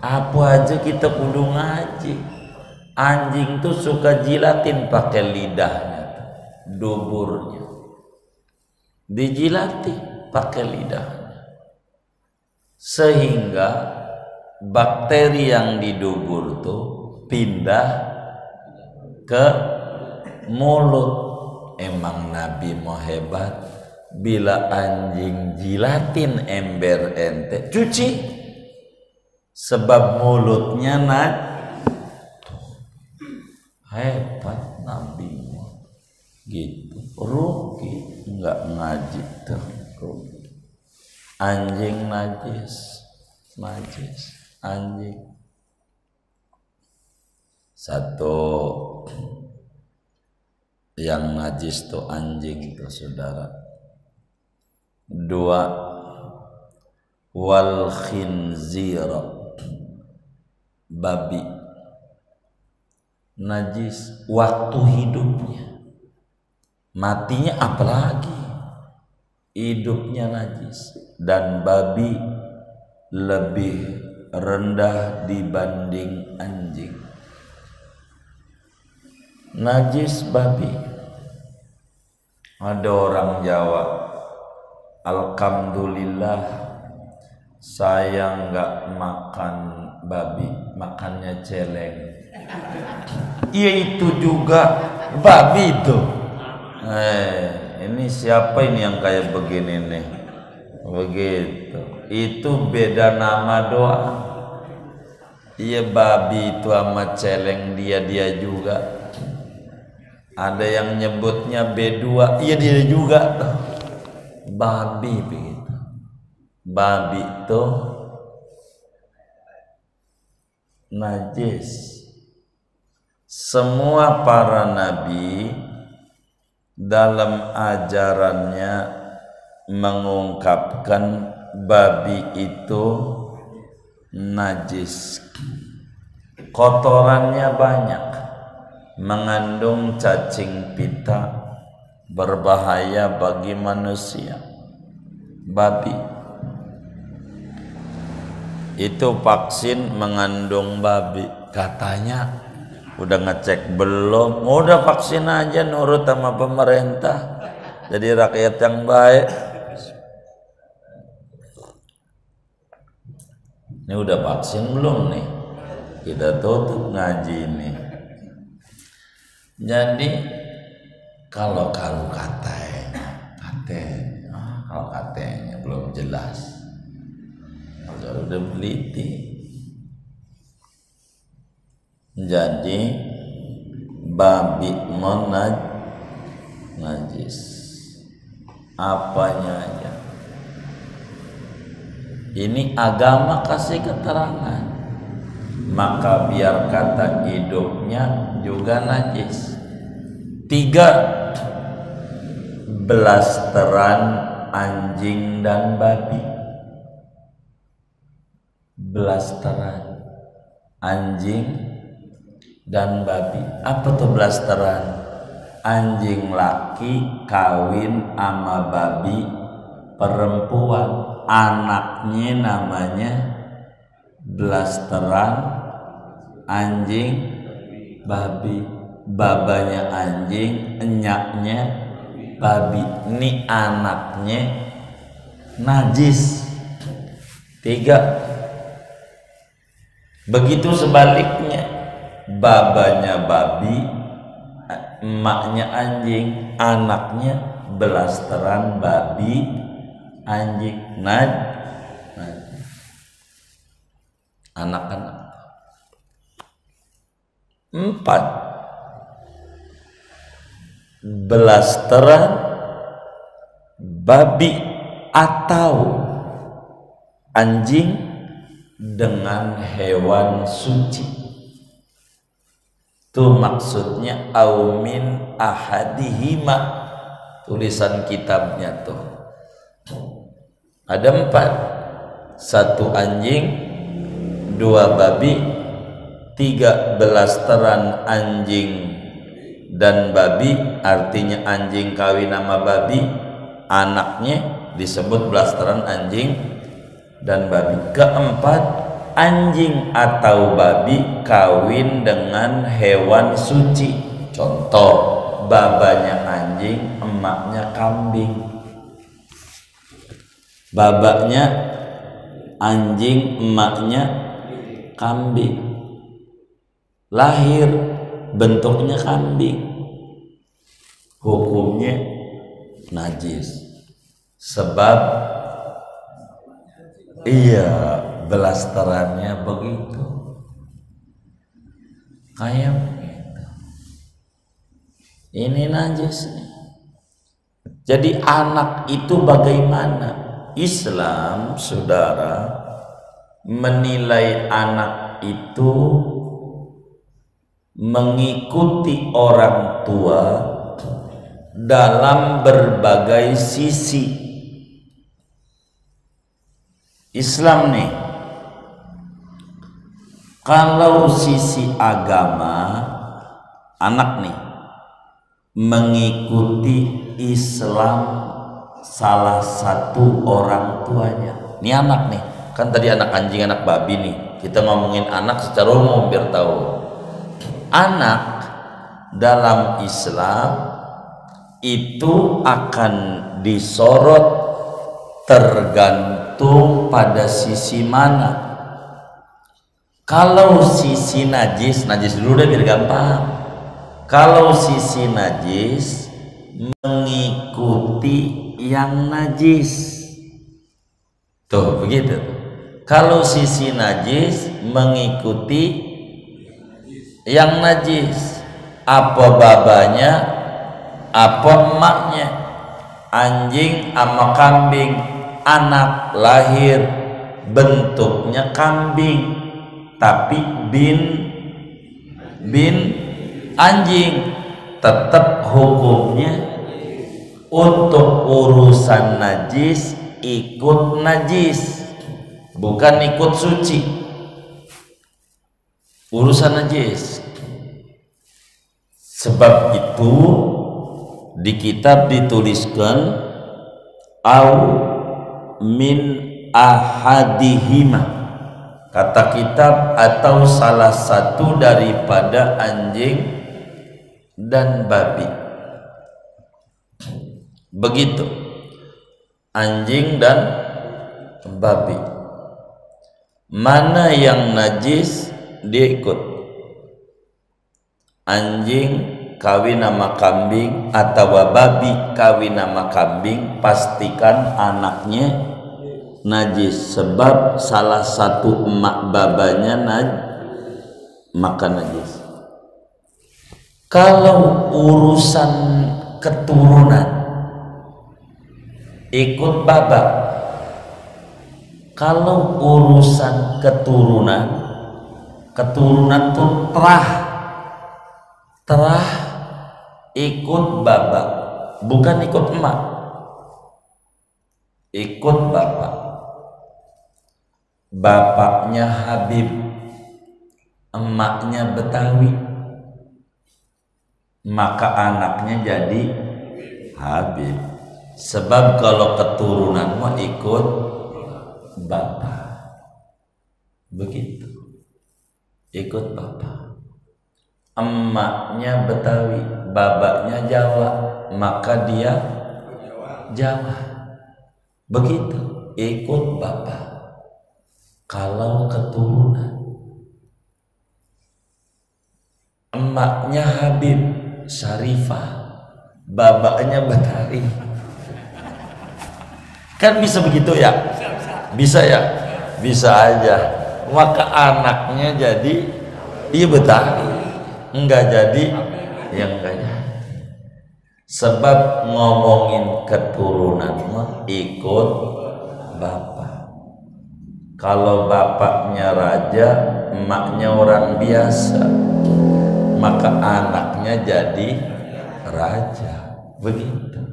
apa aja kita kudu ngaji. Anjing tuh suka jilatin pakai lidahnya, duburnya dijilatin pakai lidahnya, sehingga bakteri yang di dubur tuh pindah ke mulut. Emang Nabi mau hebat, bila anjing jilatin ember ente cuci, sebab mulutnya hebat Nabi gitu. Rugi nggak ngaji tuh, rugi. Anjing najis anjing. Satu yang najis tuh anjing tuh saudara. Dua, wal khinzir, babi najis waktu hidupnya, matinya apalagi, hidupnya najis. Dan babi lebih rendah dibanding anjing. Najis babi. Ada orang Jawa, alhamdulillah saya nggak makan babi, makannya celeng. Iya itu juga babi itu. Ini siapa ini yang kayak begini nih? Begitu. Itu beda nama doang. Iya babi itu sama celeng dia juga. Ada yang nyebutnya B2, iya dia juga. Babi begitu. Babi itu najis. Semua para nabi dalam ajarannya mengungkapkan babi itu najis. Kotorannya banyak, mengandung cacing pita, berbahaya bagi manusia. Babi itu vaksin mengandung babi, katanya. Udah ngecek belum? Udah vaksin aja nurut sama pemerintah, jadi rakyat yang baik. Ini udah vaksin belum nih? Kita tutup ngaji nih. Jadi kalau katanya belum jelas, kalau udah teliti. Jadi babi najis apanya aja. Ini agama kasih keterangan, maka biar kata hidupnya juga najis. 3 blasteran anjing dan babi. Blasteran anjing dan babi. Apa tuh blasteran? anjing laki kawin ama babi perempuan, anaknya namanya blasteran anjing babi, babanya anjing, enyaknya babi. Ini anaknya najis. 3. Begitu sebaliknya, babanya babi, emaknya anjing, anaknya blasteran babi anjing anak-anak. 4. Blasteran babi atau anjing dengan hewan suci. Itu maksudnya aumin ahadihima, tulisan kitabnya tuh ada 4. 1 anjing, 2 babi, 3 blasteran anjing dan babi, artinya anjing kawin sama babi, anaknya disebut blasteran anjing dan babi. 4, anjing atau babi kawin dengan hewan suci. Contoh, babanya anjing, emaknya kambing. Babanya anjing, emaknya kambing. Lahir bentuknya kambing, hukumnya najis. Sebab iya, blasterannya begitu, kayak begitu. Ini najis nih. Jadi anak itu bagaimana? Islam, saudara, menilai anak itu mengikuti orang tua dalam berbagai sisi. Islam nih, kalau sisi agama, anak nih mengikuti Islam salah satu orang tuanya. Ini anak nih, kan tadi anak anjing, anak babi nih. Kita ngomongin anak secara umum biar tahu. Anak dalam Islam itu akan disorot tergantung pada sisi mana. Kalau sisi najis dulu deh biar gampang. Kalau sisi najis mengikuti yang najis. Tuh begitu. Kalau sisi najis mengikuti yang najis. Apa babanya, apa emaknya. Anjing sama kambing, anak lahir bentuknya kambing tapi bin anjing, tetap hukumnya untuk urusan najis ikut najis, bukan ikut suci. Urusan najis. Sebab itu di kitab dituliskan au min ahadihima, kata kitab, atau salah satu daripada anjing dan babi. Begitu, anjing dan babi. Mana yang najis dia ikut. Anjing kawin sama kambing atau babi kawin sama kambing, pastikan anaknya najis. Sebab salah satu emak babanya makan najis. Kalau urusan keturunan ikut babak. Kalau urusan keturunan tuh terah ikut babak, bukan ikut emak, ikut bapak. Bapaknya Habib, emaknya Betawi. maka anaknya jadi Habib. Sebab kalau keturunan mah ikut bapak, begitu, ikut bapak. Emaknya Betawi, babaknya Jawa, maka dia Jawa, begitu, ikut bapak. Kalau keturunan, emaknya Habib Syarifah, babaknya Betawi, kan bisa begitu ya? Bisa ya? Bisa aja. Maka anaknya jadi iya Betawi, enggak jadi yang enggak jadi. Sebab ngomongin keturunan mah ikut bapak. Kalau bapaknya raja, emaknya orang biasa, maka anaknya jadi raja. Begitu,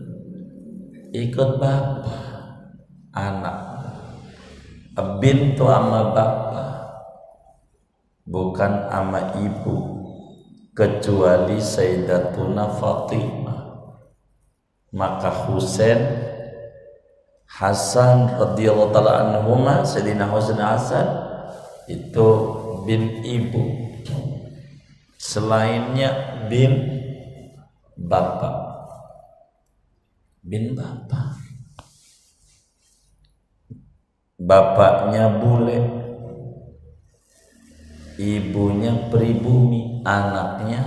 ikut bapak. Anak bintu ama bapak, bukan ama ibu, kecuali Sayyidatuna Fatimah. Maka Husain Hasan radhiyallahu taala anhuma, Sayyidina Husain Hasan itu bin ibu, selainnya bin bapak, bin bapak. Bapaknya bule, ibunya pribumi, anaknya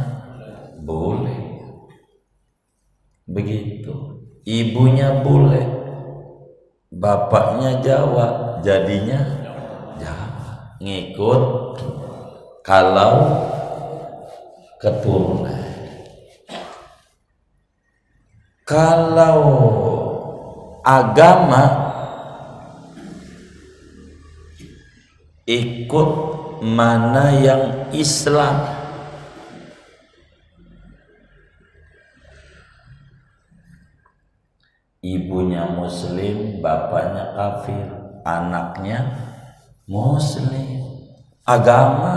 bule. Begitu, ibunya bule, bapaknya Jawa, jadinya Jawa, ngikut kalau keturunan. Kalau agama ikut mana yang Islam. Ibunya muslim, bapaknya kafir, anaknya muslim. Agama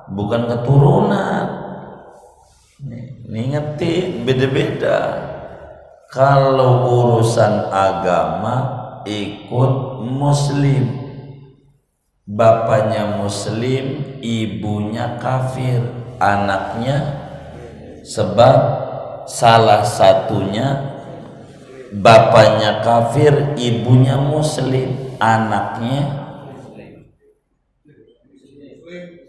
bukan keturunan. Nih ngerti, beda-beda. Kalau urusan agama ikut muslim, bapaknya muslim, ibunya kafir, anaknya, sebab salah satunya bapaknya kafir, ibunya muslim, anaknya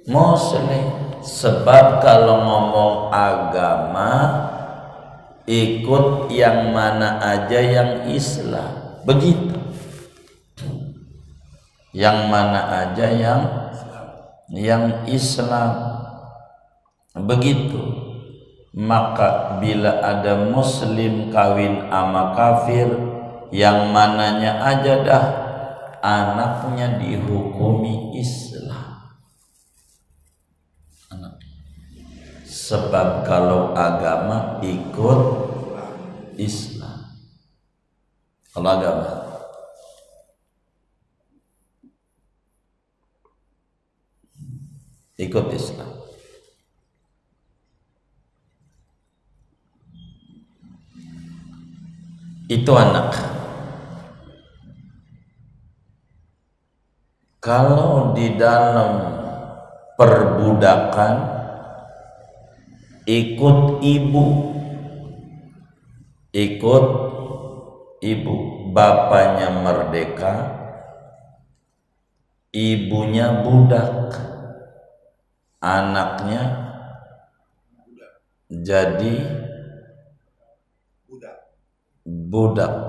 muslim. Sebab kalau ngomong agama ikut yang mana aja yang Islam, begitu. Yang mana aja yang Islam, begitu. Maka bila ada muslim kawin ama kafir, yang mananya aja dah anaknya dihukumi Islam. Sebab kalau agama ikut Islam, kalau agama ikut Islam. Itu anak. Kalau di dalam perbudakan ikut ibu, ikut ibu, bapaknya merdeka, ibunya budak, anaknya jadi budak.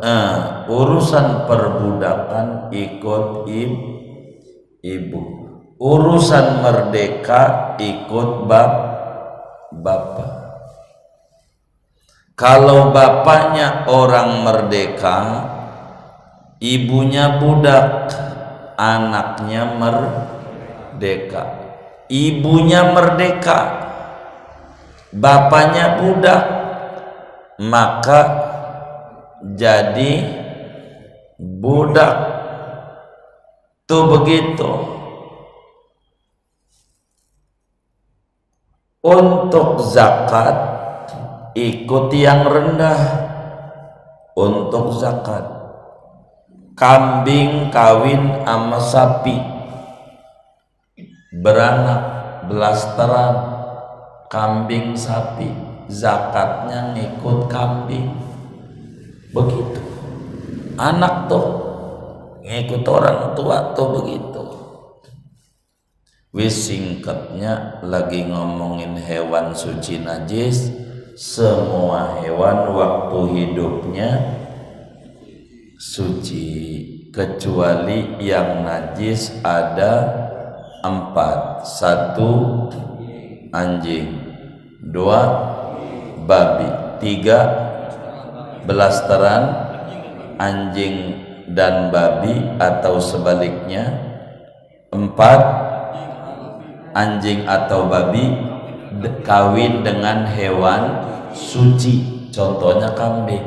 Urusan perbudakan ikut ibu, urusan merdeka ikut bapak. Kalau bapaknya orang merdeka, ibunya budak, anaknya merdeka. Ibunya merdeka, bapaknya budak, maka jadi budak. Tuh begitu. Untuk zakat ikut yang rendah untuk zakat. Kambing kawin sama sapi beranak belasteran, kambing sapi zakatnya ngikut kambing. Begitu anak tuh ngikut orang tua tuh begitu. Wis singkatnya lagi ngomongin hewan suci najis. Semua hewan waktu hidupnya suci kecuali yang najis ada 4. 1 anjing, 2 babi, 3 belasteran anjing dan babi atau sebaliknya, 4 anjing atau babi kawin dengan hewan suci, contohnya kambing.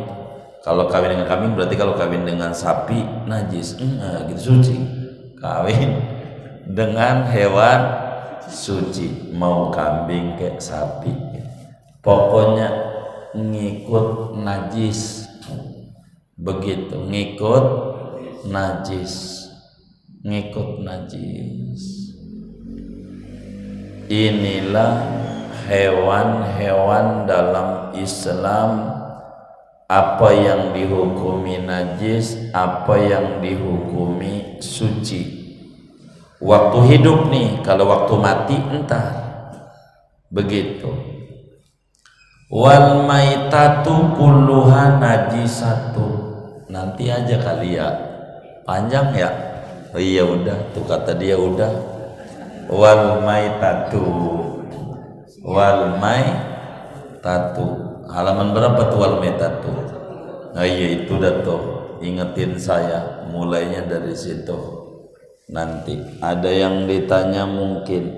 Kalau kawin dengan kambing berarti kalau kawin dengan sapi najis, gitu suci. Kawin dengan hewan suci, mau kambing kayak sapi, pokoknya ngikut najis. Begitu, ngikut najis. Inilah hewan-hewan dalam Islam, apa yang dihukumi najis, apa yang dihukumi suci. Waktu hidup nih, kalau waktu mati entar. Begitu. Wal maitatu kulluha najisatu. Nanti aja kali ya, panjang ya. Oh iya udah, tuh kata dia udah. Wal maitatu, halaman berapa tuh wal maitatu? Nah iya itu dah tuh, ingetin saya mulainya dari situ. Nanti ada yang ditanya mungkin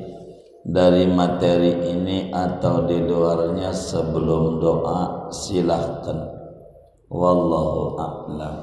dari materi ini atau di luarnya sebelum doa, silahkan. Wallahu a'lam.